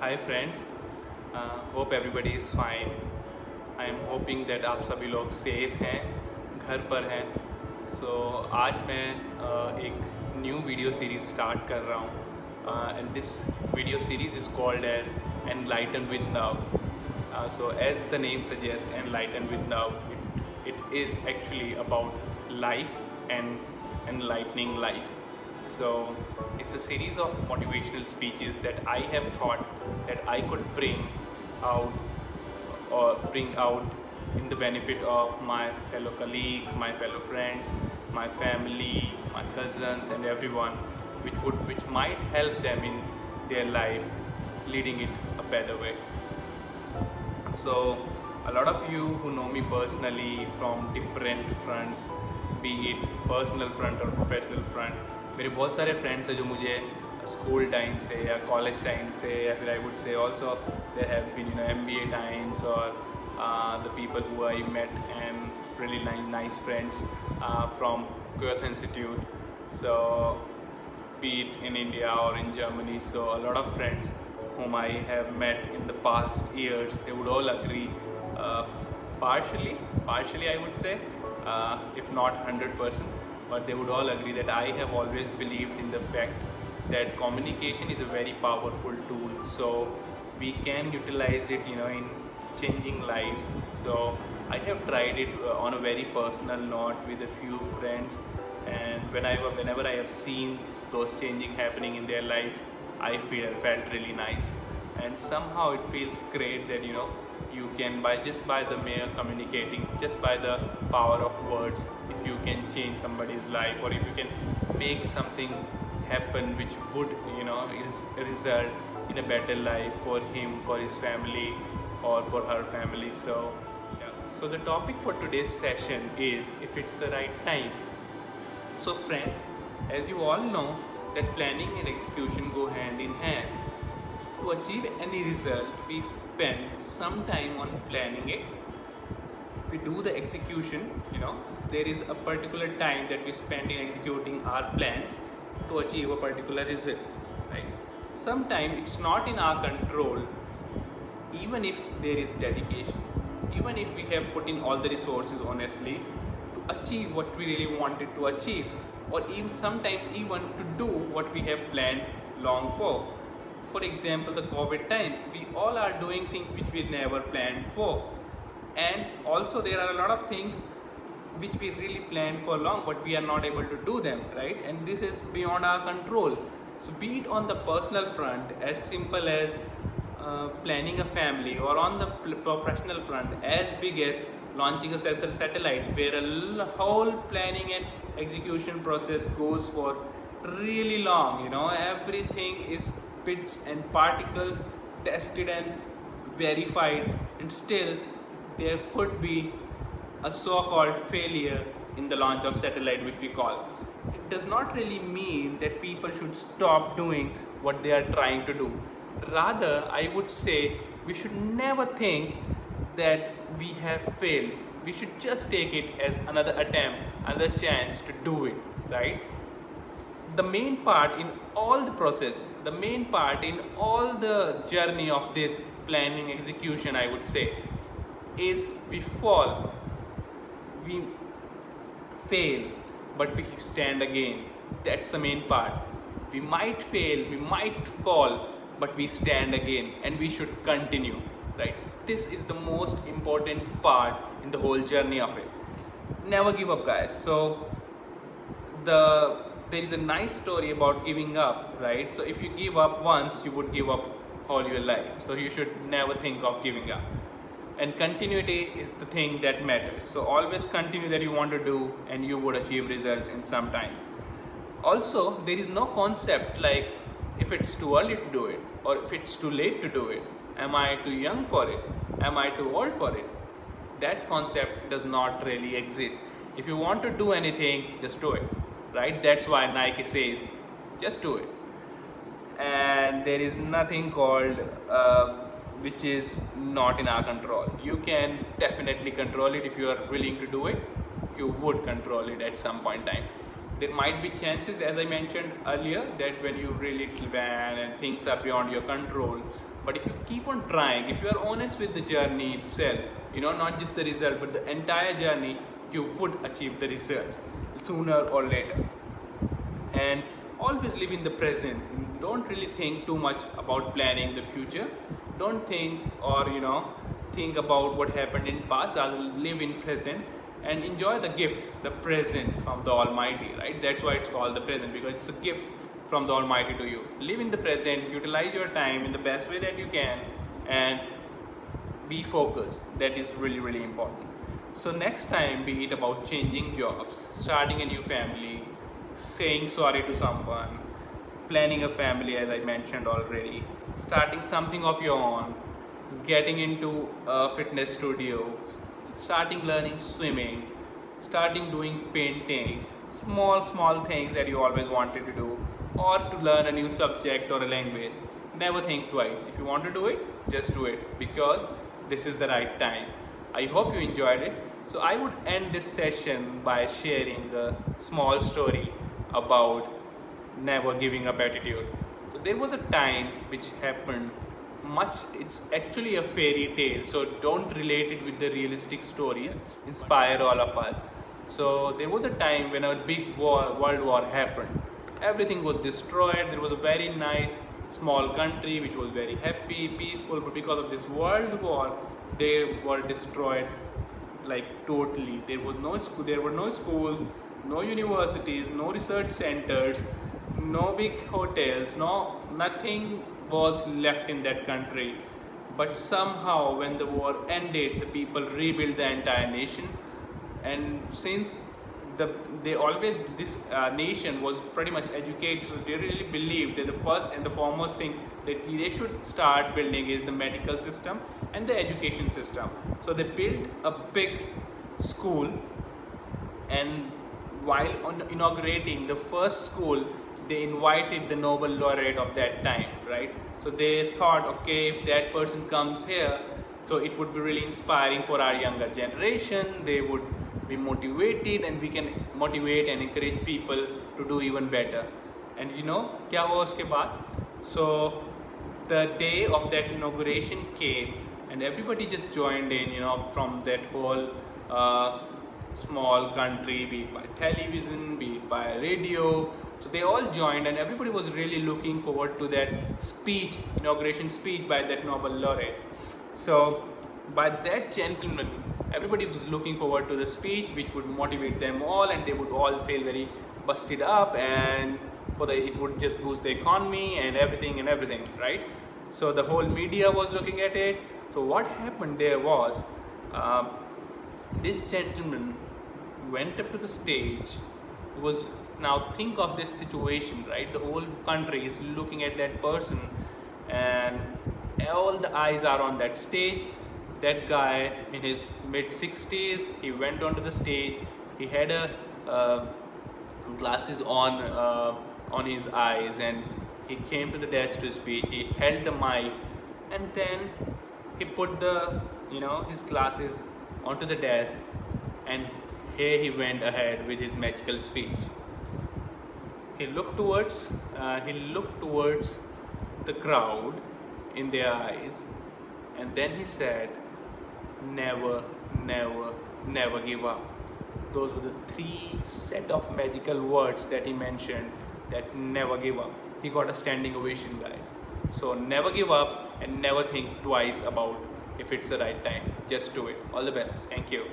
Hi friends, hope everybody is fine. I am hoping that आप सभी लोग safe हैं, घर पर हैं। आज मैं एक न्यू वीडियो सीरीज़ स्टार्ट कर रहा हूँ and this video series is called as enlighten with Nav. As the name suggests, enlighten with love, it is actually about life and enlightening life. So it's a series of motivational speeches that I have thought that I could bring out in the benefit of my fellow colleagues, my fellow friends, my family, my cousins, and everyone, which might help them in their life, leading it a better way. So a lot of you who know me personally from different fronts, be it personal front or professional front, मेरे बहुत सारे friends हैं जो मुझे school time से या college time से या फिर I would say also there have been MBA times or the people who I met and really nice friends from Goethe Institute. So be it in India or in Germany, so a lot of friends whom I have met in the past years, they would all agree, partially I would say, if not 100%, but they would all agree that I have always believed in the fact that communication is a very powerful tool. So we can utilize it, in changing lives. So I have tried it on a very personal note with a few friends, and whenever I have seen those changing happening in their lives, I felt really nice, and somehow it feels great that you can by the mere communicating, just by the power of words, if you can change somebody's life, or if you can make something happen which would is result in a better life for him, for his family, or for her family. So yeah. So the topic for today's session is if it's the right time. So friends, as you all know, that planning and execution go hand in hand. To achieve any result, we spend some time on planning it. We do the execution, there is a particular time that we spend in executing our plans to achieve a particular result, right? Sometimes it's not in our control, even if there is dedication, even if we have put in all the resources honestly to achieve what we really wanted to achieve, or even sometimes even to do what we have planned long for. For example, the COVID times, we all are doing things which we never planned for, and also there are a lot of things which we really planned for long, but we are not able to do them, right? And this is beyond our control. So be it on the personal front, as simple as planning a family, or on the professional front, as big as launching a satellite, where a whole planning and execution process goes for really long. Everything is bits and particles tested and verified, and still there could be a so-called failure in the launch of satellite, which we call. It does not really mean that people should stop doing what they are trying to do. Rather, I would say we should never think that we have failed. We should just take it as another attempt, another chance to do it, right? The main part in all the process, the main part in all the journey of this planning execution, I would say, is we fall, we fail, but we stand again. That's the main part. We might fail, we might fall, but we stand again, and we should continue, right? This is the most important part in the whole journey of it. Never give up, guys. So there is a nice story about giving up, right? So if you give up once, you would give up all your life. So you should never think of giving up. And continuity is the thing that matters. So always continue that you want to do, and you would achieve results in some times. Also, there is no concept like if it's too early to do it, or if it's too late to do it. Am I too young for it? Am I too old for it? That concept does not really exist. If you want to do anything, just do it, right? That's why Nike says, just do it. And there is nothing called which is not in our control. You can definitely control it. If you are willing to do it, you would control it at some point in time. There might be chances, as I mentioned earlier, that when you really plan and things are beyond your control, But if you keep on trying, if you are honest with the journey itself, not just the result but the entire journey, you would achieve the results sooner or later. And always live in the present. Don't really think too much about planning the future. Don't think or think about what happened in past. I will live in present and enjoy the gift, the present from the Almighty, right? That's why it's called the present, because it's a gift from the Almighty to you. Live in the present, utilize your time in the best way that you can, and be focused. That is really, really important. So next time, be it about changing jobs, starting a new family, saying sorry to someone, planning a family as I mentioned already, starting something of your own, getting into a fitness studio, starting learning swimming, starting doing paintings, small things that you always wanted to do, or to learn a new subject or a language. Never think twice. If you want to do it, just do it, because this is the right time. I hope you enjoyed it. So I would end this session by sharing a small story about never giving up attitude. So there was a time which happened it's actually a fairy tale, so don't relate it with the realistic stories. Inspire all of us. So there was a time when a big world war happened. Everything was destroyed. There was a very nice small country which was very happy, peaceful, but because of this world war, they were destroyed like totally. There were no schools, no universities, no research centers, no big hotels, nothing was left in that country. But somehow when the war ended, the people rebuilt the entire nation. And since this nation was pretty much educated, so they really believed that the first and the foremost thing that they should start building is the medical system and the education system. So they built a big school, and while inaugurating the first school, they invited the Nobel laureate of that time, right? So they thought, okay, if that person comes here, so it would be really inspiring for our younger generation. They would be motivated, and we can motivate and encourage people to do even better. And क्या हुआ उसके बाद? So the day of that inauguration came, and everybody just joined in, from that whole small country, be it by television, be it by radio. So they all joined, and everybody was really looking forward to that speech, inauguration speech by that Nobel laureate. So by that gentleman, everybody was looking forward to the speech, which would motivate them all, and they would all feel very busted up, and it would just boost the economy and everything, right? So the whole media was looking at it. So what happened there was, this gentleman went up to the stage. Now think of this situation, right? The whole country is looking at that person, and all the eyes are on that stage. That guy in his mid-60s, he went onto the stage. He had glasses on his eyes, and he came to the desk to speak. He held the mic, and then he put his glasses onto the desk, and here he went ahead with his magical speech. He looked towards the crowd in their eyes, and then he said, never, never, never give up. Those were the 3 set of magical words that he mentioned, that never give up. He got a standing ovation, guys. So never give up, and never think twice about if it's the right time. Just do it. All the best. Thank you.